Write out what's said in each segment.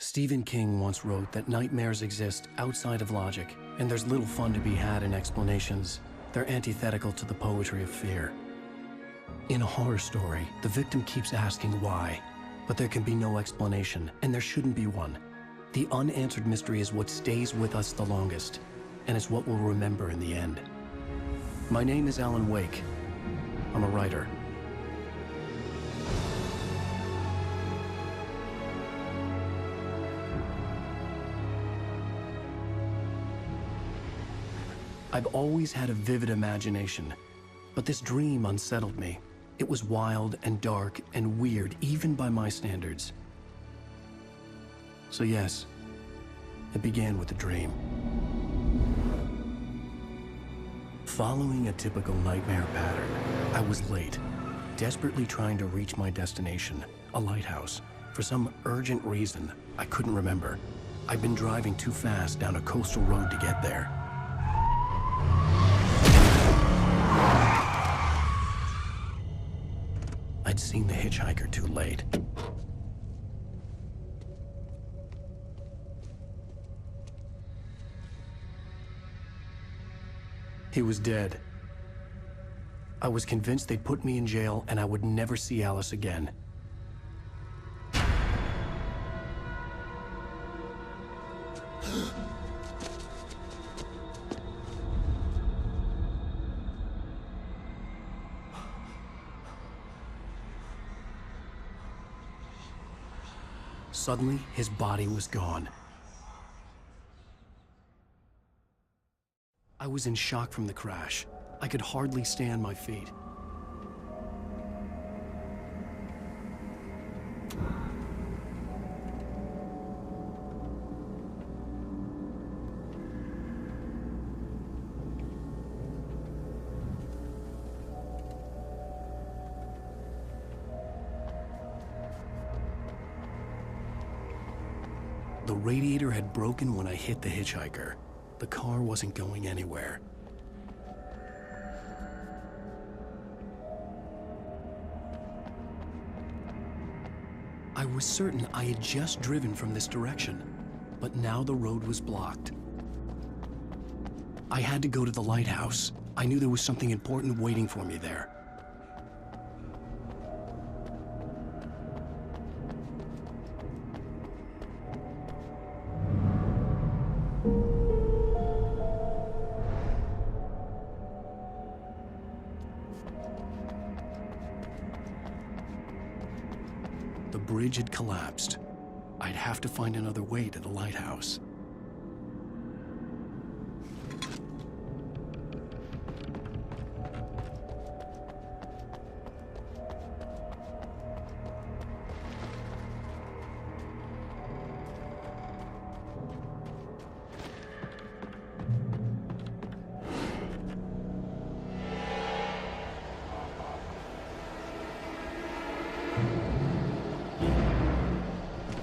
Stephen King once wrote that nightmares exist outside of logic, and there's little fun to be had in explanations. They're antithetical to the poetry of fear. In a horror story, the victim keeps asking why, but there can be no explanation, and there shouldn't be one. The unanswered mystery is what stays with us the longest, and it's what we'll remember in the end. My name is Alan Wake. I'm a writer. I've always had a vivid imagination, but this dream unsettled me. It was wild and dark and weird, even by my standards. So yes, it began with a dream. Following a typical nightmare pattern, I was late, desperately trying to reach my destination, a lighthouse. For some urgent reason, I couldn't remember. I'd been driving too fast down a coastal road to get there. I'd seen the hitchhiker too late. He was dead. I was convinced they'd put me in jail and I would never see Alice again. Suddenly, his body was gone. I was in shock from the crash. I could hardly stay on my feet. The radiator had broken when I hit the hitchhiker. The car wasn't going anywhere. I was certain I had just driven from this direction, but now the road was blocked. I had to go to the lighthouse. I knew there was something important waiting for me there. The bridge had collapsed. I'd have to find another way to the lighthouse.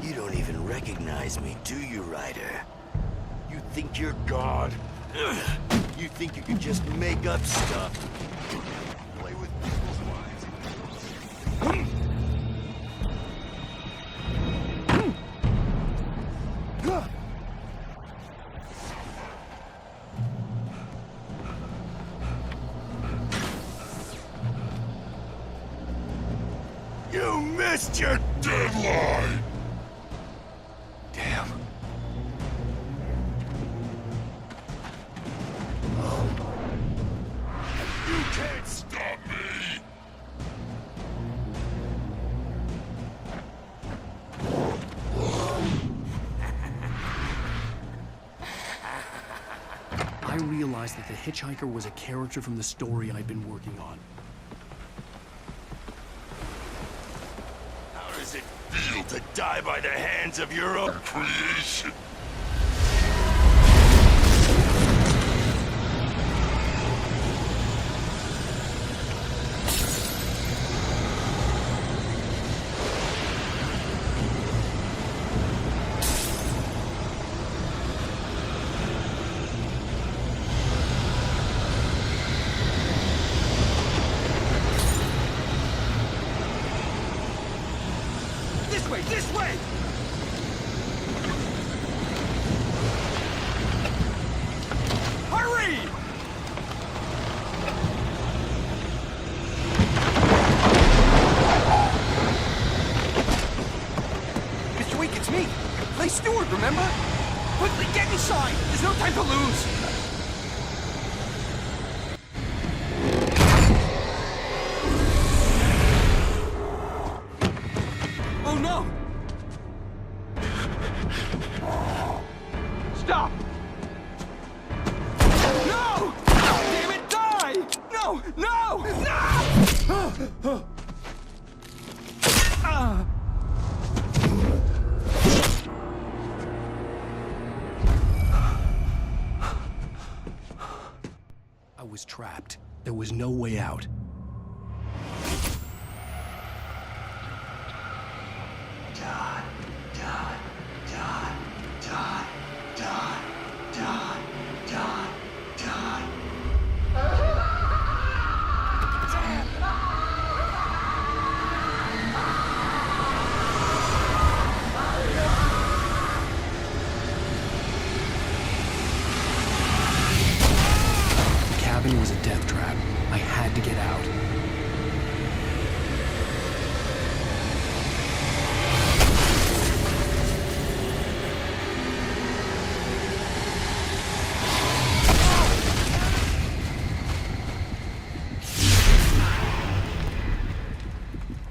You don't even recognize me, do you, Ryder? You think you're God? Ugh. You think you can just make up stuff? Play with people's lives. You missed your deadline! Damn. You can't stop me! I realized that the hitchhiker was a character from the story I'd been working on. How does it feel to die by the hands of your own creation? This way! This way! remember? Quickly, get inside! There's no time to lose! Oh no! Stop! No! Damn it, die! No! No! No! I was trapped. There was no way out. The cabin was a death trap. I had to get out.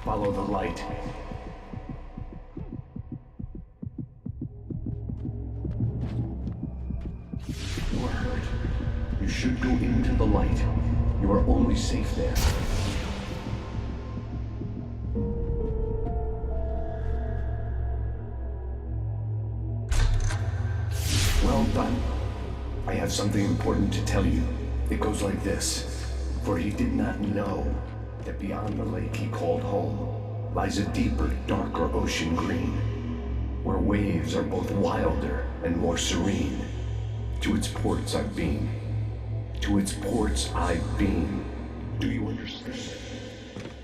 Follow the light. You are hurt. You should go into the light. You are only safe there. Well done. I have something important to tell you. It goes like this. For he did not know that beyond the lake he called home lies a deeper, darker ocean green, where waves are both wilder and more serene. To its ports I've been. To its ports I've been. Do you understand?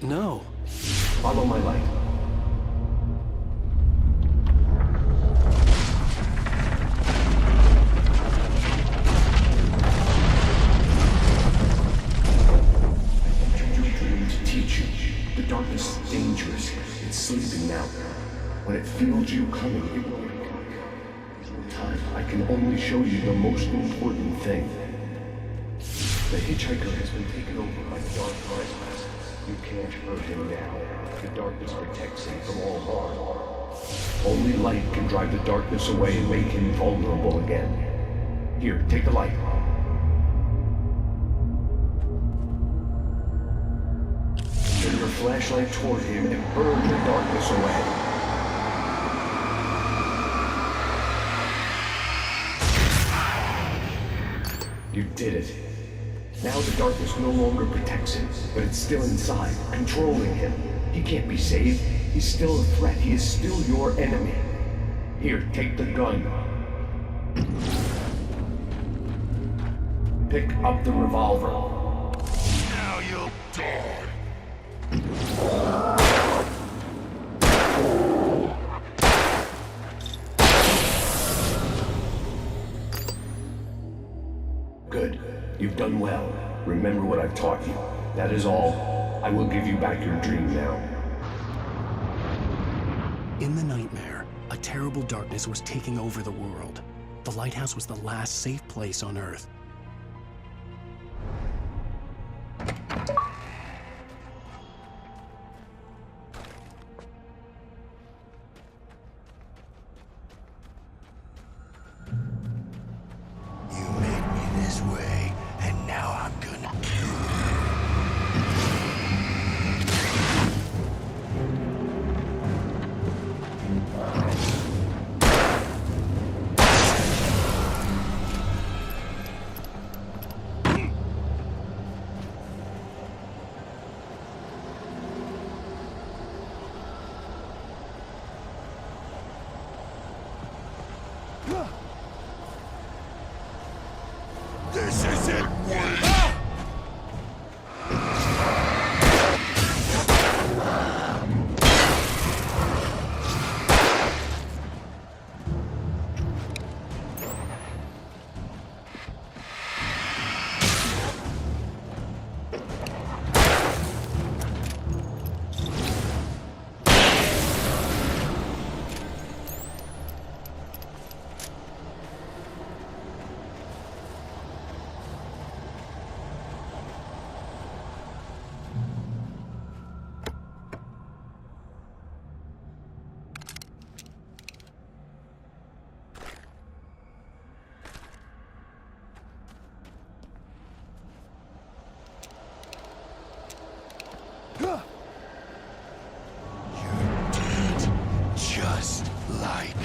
No. Follow my light. To teach you, the darkness is dangerous. It's sleeping now. When it feels you coming, it will wake up. Time, I can only show you the most important thing. The hitchhiker has been taken over by the dark presence. You can't hurt him now. The darkness protects him from all harm. Only light can drive the darkness away and make him vulnerable again. Here, take the light. Turn your flashlight toward him and burn the darkness away. You did it. Now the darkness no longer protects him, but it's still inside, controlling him. He can't be saved. He's still a threat. He is still your enemy. Here, take the gun. Pick up the revolver. Now you'll die. Good. You've done well. Remember what I've taught you. That is all. I will give you back your dream now. In the nightmare, a terrible darkness was taking over the world. The lighthouse was the last safe place on Earth. You made me this way, and now I'm gonna kill you. This isn't working. You're dead, just like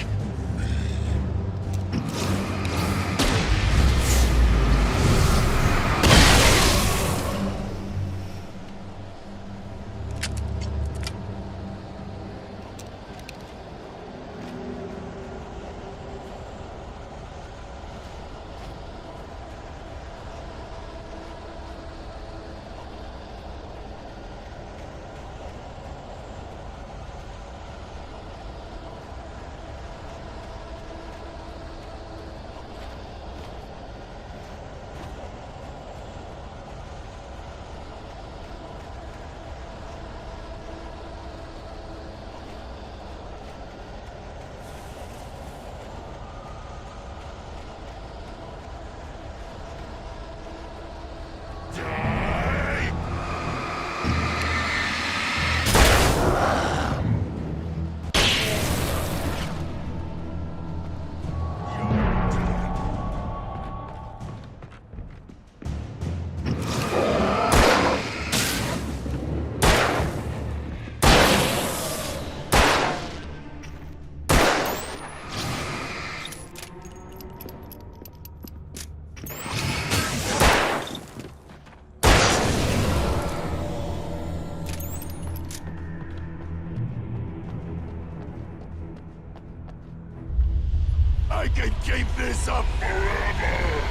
I can keep this up forever!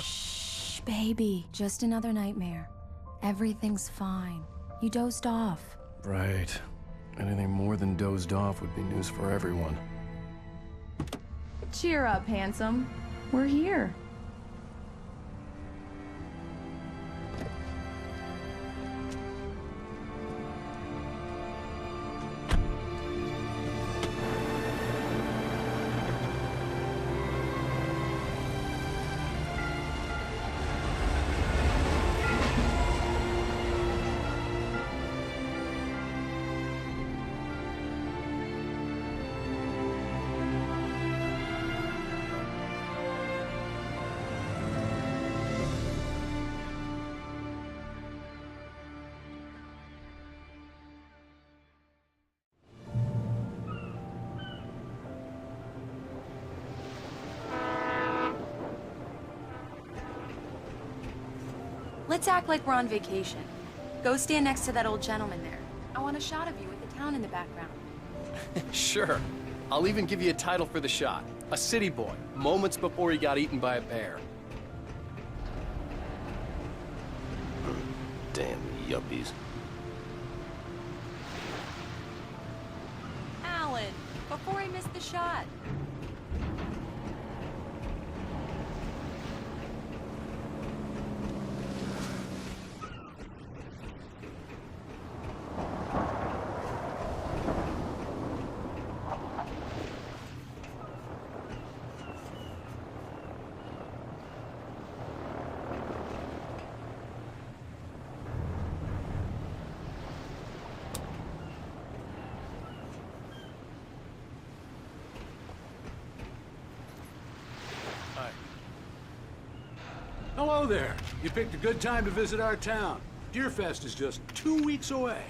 Shh, baby. Just another nightmare. Everything's fine. You dozed off. Right. Anything more than dozed off would be news for everyone. Cheer up, handsome. We're here. Let's act like we're on vacation. Go stand next to that old gentleman there. I want a shot of you with the town in the background. Sure. I'll even give you a title for the shot. A city boy, moments before he got eaten by a bear. Damn yuppies. Alan, before I miss the shot. Hello there. You picked a good time to visit our town. Deerfest is just 2 weeks away.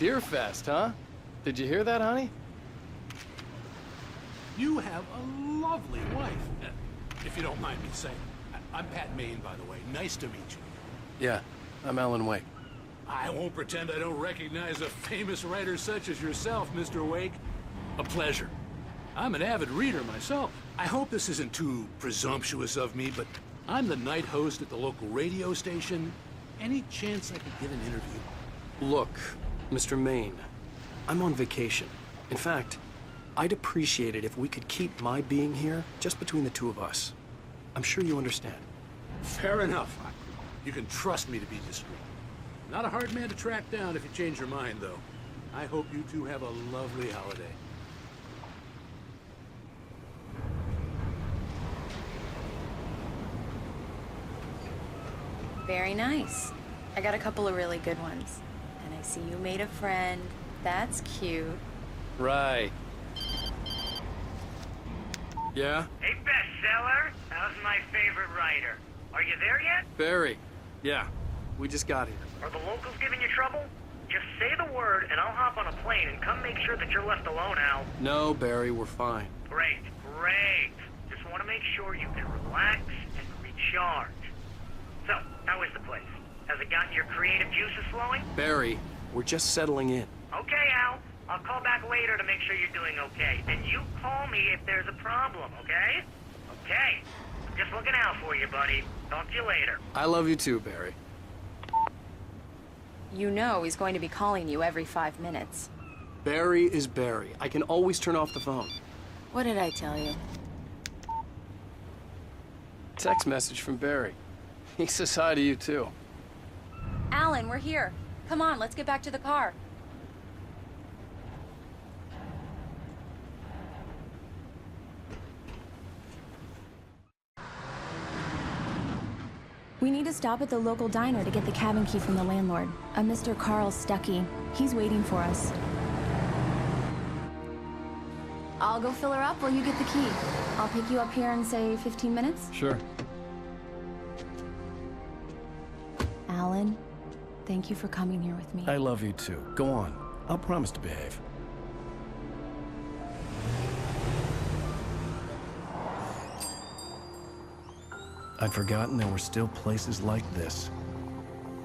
Deerfest, huh? Did you hear that, honey? You have a lovely wife, if you don't mind me saying. I'm Pat Maine, by the way. Nice to meet you. Yeah, I'm Alan Wake. I won't pretend I don't recognize a famous writer such as yourself, Mr. Wake. A pleasure. I'm an avid reader myself. I hope this isn't too presumptuous of me, but I'm the night host at the local radio station. Any chance I could get an interview? Look, Mr. Maine, I'm on vacation. In fact, I'd appreciate it if we could keep my being here just between the two of us. I'm sure you understand. Fair enough. You can trust me to be discreet. Not a hard man to track down if you change your mind, though. I hope you two have a lovely holiday. Very nice. I got a couple of really good ones. And I see you made a friend. That's cute. Right. Yeah? Hey, bestseller. How's my favorite writer? Are you there yet? Barry. Yeah, we just got here. Are the locals giving you trouble? Just say the word and I'll hop on a plane and come make sure that you're left alone, Al. No, Barry, we're fine. Great, great. Just want to make sure you can relax and recharge. So, how is the place? Has it gotten your creative juices flowing? Barry, we're just settling in. Okay, Al. I'll call back later to make sure you're doing okay. And you call me if there's a problem, okay? Okay. I'm just looking out for you, buddy. Talk to you later. I love you too, Barry. You know he's going to be calling you every 5 minutes. Barry is Barry. I can always turn off the phone. What did I tell you? Text message from Barry. He says hi to you too. Alan, we're here. Come on, let's get back to the car. We need to stop at the local diner to get the cabin key from the landlord, a Mr. Carl Stuckey. He's waiting for us. I'll go fill her up while you get the key. I'll pick you up here in, say, 15 minutes? Sure. Alan, thank you for coming here with me. I love you too. Go on. I'll promise to behave. I'd forgotten there were still places like this.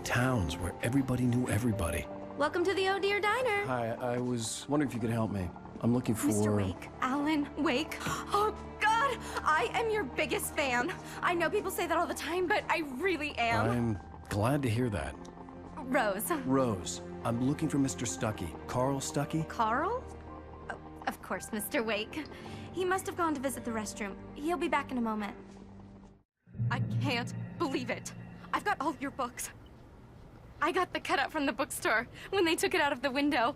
Towns where everybody knew everybody. Welcome to the Oh Dear Diner. Hi, I was wondering if you could help me. I'm looking for... Mr. Wake. Alan Wake. Oh, God! I am your biggest fan. I know people say that all the time, but I really am. I'm glad to hear that. Rose. Rose, I'm looking for Mr. Stuckey. Carl Stuckey? Carl? Oh, of course, Mr. Wake. He must have gone to visit the restroom. He'll be back in a moment. I can't believe it. I've got all your books. I got the cutout from the bookstore when they took it out of the window.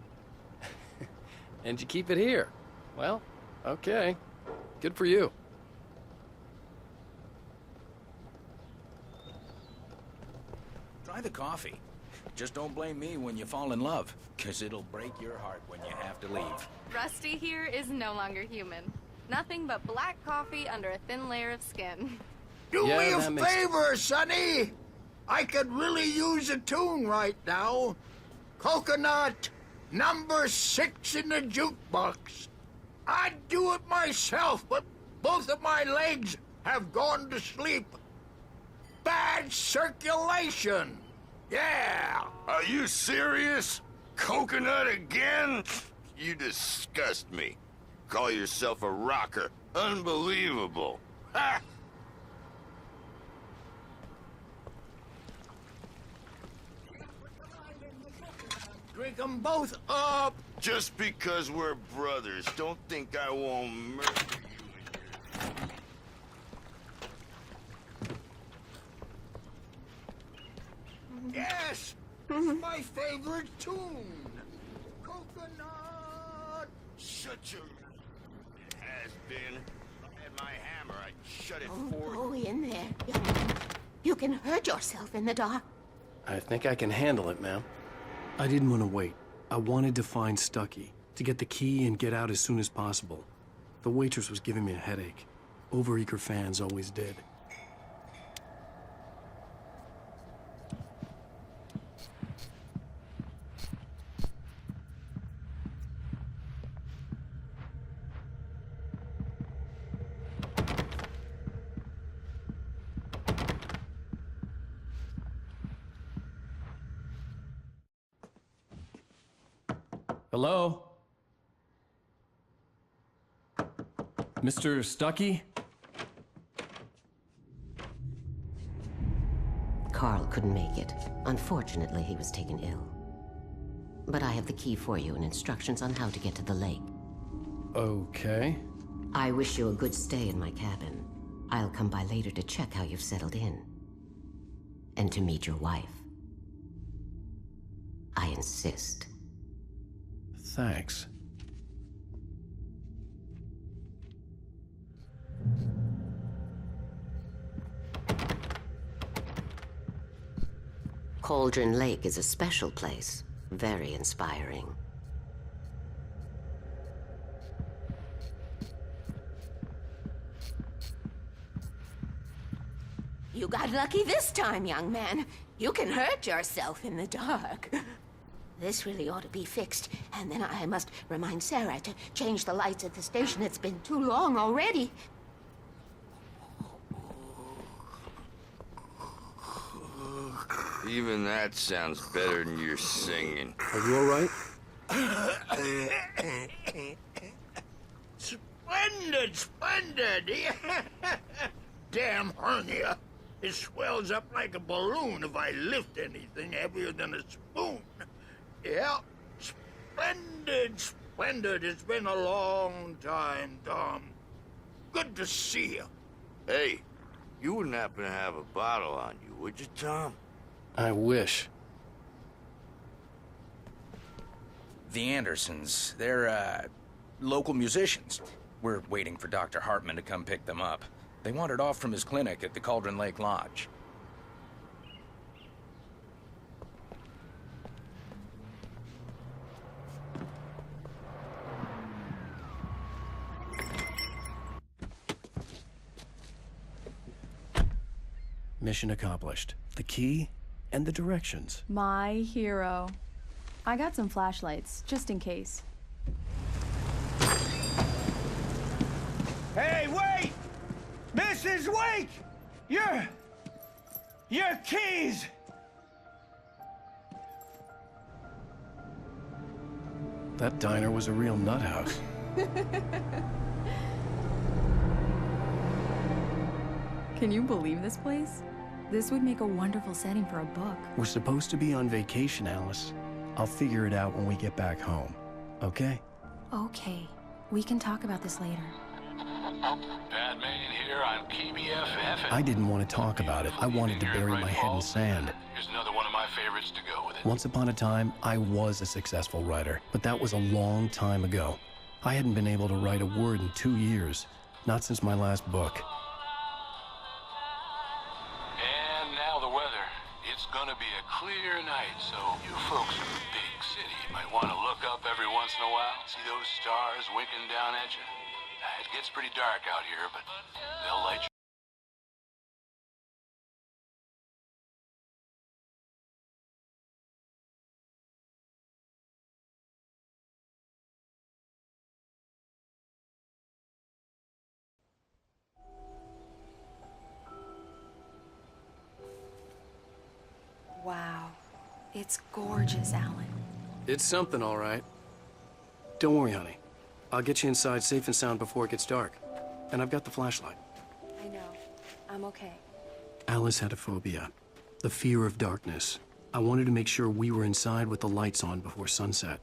And you keep it here. Well, okay. Good for you. Try the coffee. Just don't blame me when you fall in love, 'cause it'll break your heart when you have to leave. Rusty here is no longer human. Nothing but black coffee under a thin layer of skin. Do Yeah, me that a makes- favor, Sonny. I could really use a tune right now. Coconut, number 6 in the jukebox. I'd do it myself, but both of my legs have gone to sleep. Bad circulation. Yeah. Are you serious? Coconut again? You disgust me. Call yourself a rocker. Unbelievable. Ha! Drink them both up. Just because we're brothers, don't think I won't murder you. Yes, it's my favorite tune. Coconut. Shut your mouth. It has been. If I had my hammer, I'd shut it for you. Go in there, young man. You can hurt yourself in the dark. I think I can handle it, ma'am. I didn't want to wait. I wanted to find Stuckey, to get the key and get out as soon as possible. The waitress was giving me a headache. Overeager fans always did. Hello? Mr. Stuckey? Carl couldn't make it. Unfortunately, he was taken ill. But I have the key for you and instructions on how to get to the lake. Okay. I wish you a good stay in my cabin. I'll come by later to check how you've settled in. And to meet your wife. I insist. Thanks. Cauldron Lake is a special place. Very inspiring. You got lucky this time, young man. You can hurt yourself in the dark. This really ought to be fixed, and then I must remind Sarah to change the lights at the station. It's been too long already. Even that sounds better than your singing. Are you all right? Splendid, splendid! Damn hernia. It swells up like a balloon if I lift anything heavier than a spoon. Yeah, splendid, splendid. It's been a long time, Tom. Good to see you. Hey, you wouldn't happen to have a bottle on you, would you, Tom? I wish. The Andersons, they're, local musicians. We're waiting for Dr. Hartman to come pick them up. They wandered off from his clinic at the Cauldron Lake Lodge. Mission accomplished. The key and the directions. My hero. I got some flashlights, just in case. Hey, wait! Mrs. Wake! Your keys! That diner was a real nut house. Can you believe this place? This would make a wonderful setting for a book. We're supposed to be on vacation, Alice. I'll figure it out when we get back home. Okay? Okay. We can talk about this later. Batman here on KBFF. I didn't want to talk about it. I wanted to bury my head in sand. Here's another one of my favorites to go with it. Once upon a time, I was a successful writer, but that was a long time ago. I hadn't been able to write a word in 2 years, not since my last book. And now the weather. It's gonna be a clear night, so you folks in the big city might want to look up every once in a while. See those stars winking down at you? It gets pretty dark out here, but they'll light you. Wow. It's gorgeous, Alan. It's something, all right. Don't worry, honey. I'll get you inside safe and sound before it gets dark. And I've got the flashlight. I know. I'm okay. Alice had a phobia, the fear of darkness. I wanted to make sure we were inside with the lights on before sunset.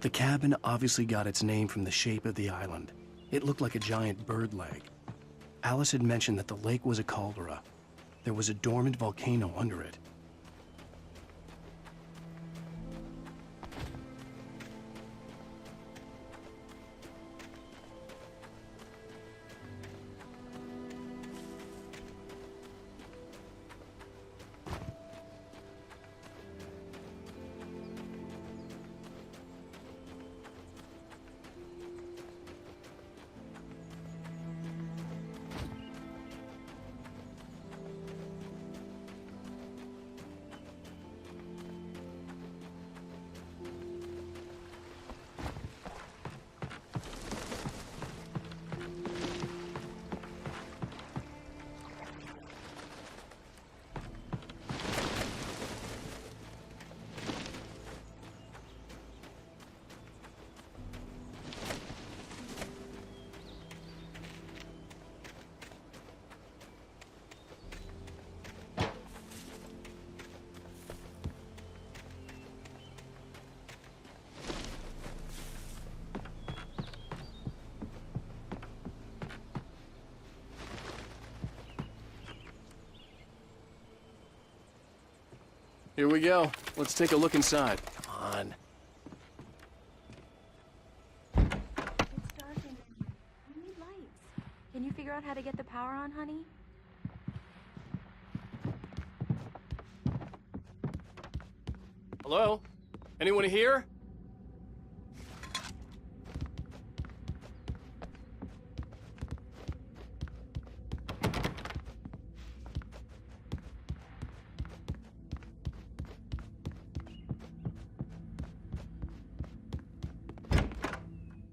The cabin obviously got its name from the shape of the island. It looked like a giant bird leg. Alice had mentioned that the lake was a caldera. There was a dormant volcano under it. Here we go. Let's take a look inside. Come on. It's dark in here. We need lights. Can you figure out how to get the power on, honey? Hello? Anyone here?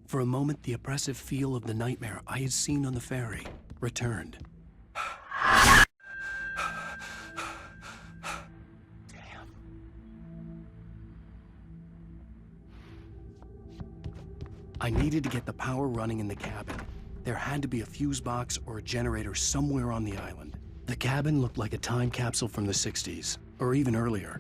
For a moment, the oppressive feel of the nightmare I had seen on the ferry returned. I needed to get the power running in the cabin. There had to be a fuse box or a generator somewhere on the island. The cabin looked like a time capsule from the 60s, or even earlier.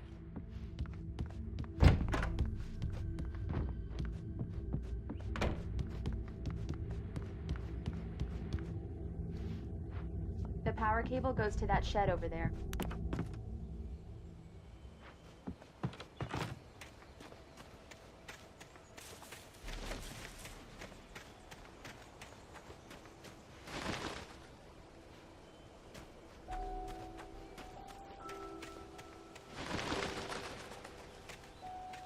The power cable goes to that shed over there.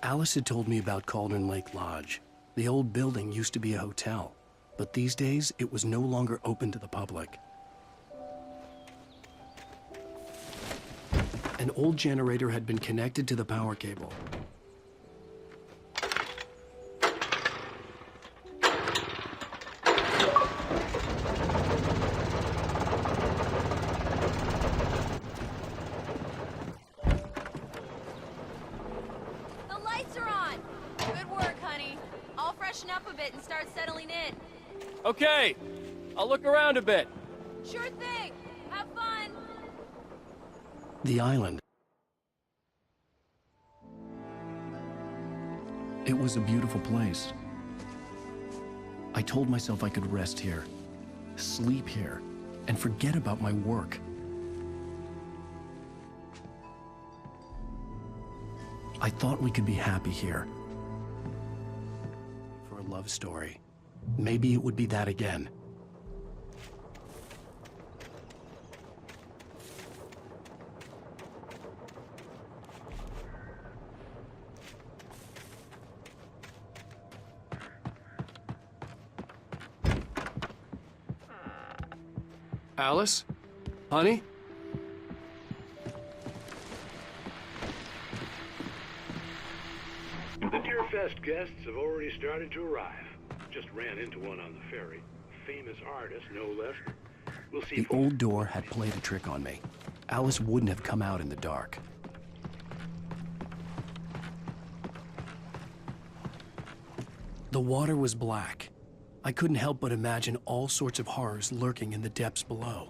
Alice had told me about Cauldron Lake Lodge. The old building used to be a hotel, but these days it was no longer open to the public. An old generator had been connected to the power cable. The lights are on! Good work, honey. I'll freshen up a bit and start settling in. Okay, I'll look around a bit. Sure thing! Have fun! The island. It was a beautiful place. I told myself I could rest here, sleep here, and forget about my work. I thought we could be happy here. For a love story. Maybe it would be that again. Alice? Honey? The Deerfest guests have already started to arrive. Just ran into one on the ferry. Famous artist, no less. We'll see. The old door had played a trick on me. Alice wouldn't have come out in the dark. The water was black. I couldn't help but imagine all sorts of horrors lurking in the depths below.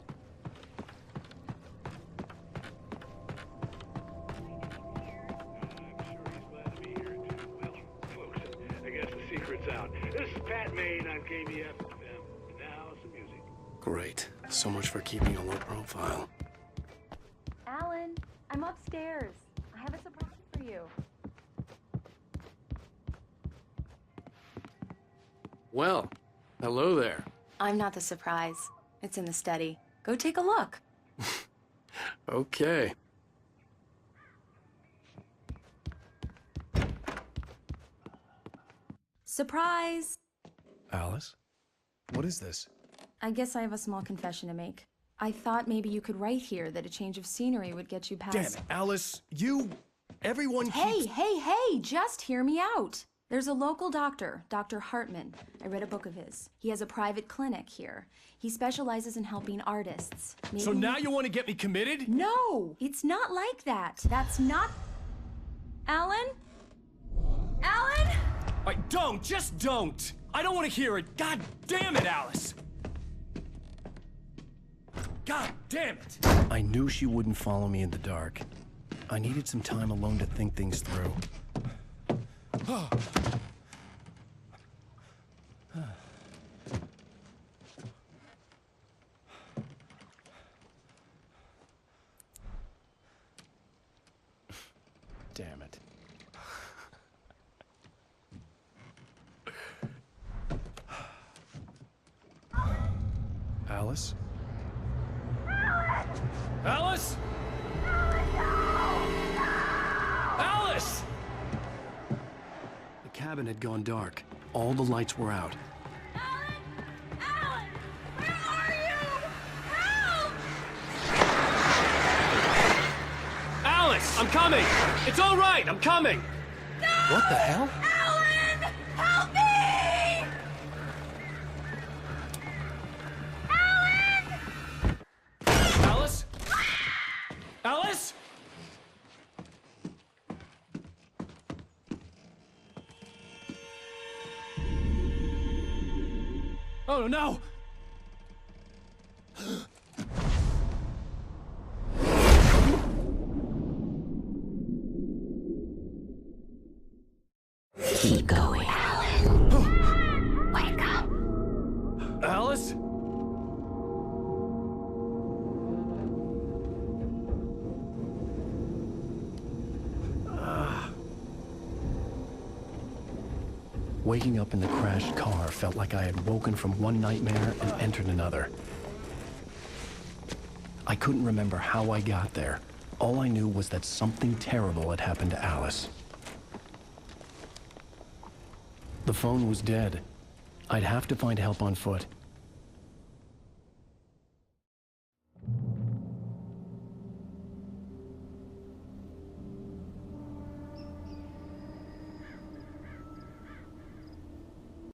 This is Pat Maine on KBF FM. Now some music. Great. So much for keeping a low profile. Alan, I'm upstairs. I have a surprise for you. Well, hello there. I'm not the surprise. It's in the study. Go take a look. Okay. Surprise! Alice? What is this? I guess I have a small confession to make. I thought maybe you could write here that a change of scenery would get you past... Damn it, Alice! Everyone Hey, hey, just hear me out! There's a local doctor, Dr. Hartman. I read a book of his. He has a private clinic here. He specializes in helping artists. So now you want to get me committed? No! It's not like that. That's not... Alan? Alan? Just don't! I don't want to hear it! God damn it, Alice! God damn it! I knew she wouldn't follow me in the dark. I needed some time alone to think things through. damn it. Alice? Alice? Alice! The cabin had gone dark. All the lights were out. Alice, I'm coming! It's all right, I'm coming! No! What the hell? Alan! Help me! Alice? Alice? Oh no! Keep going. Wake up. Alice? Waking up in the crashed car felt like I had woken from one nightmare and entered another. I couldn't remember how I got there. All I knew was that something terrible had happened to Alice. The phone was dead. I'd have to find help on foot.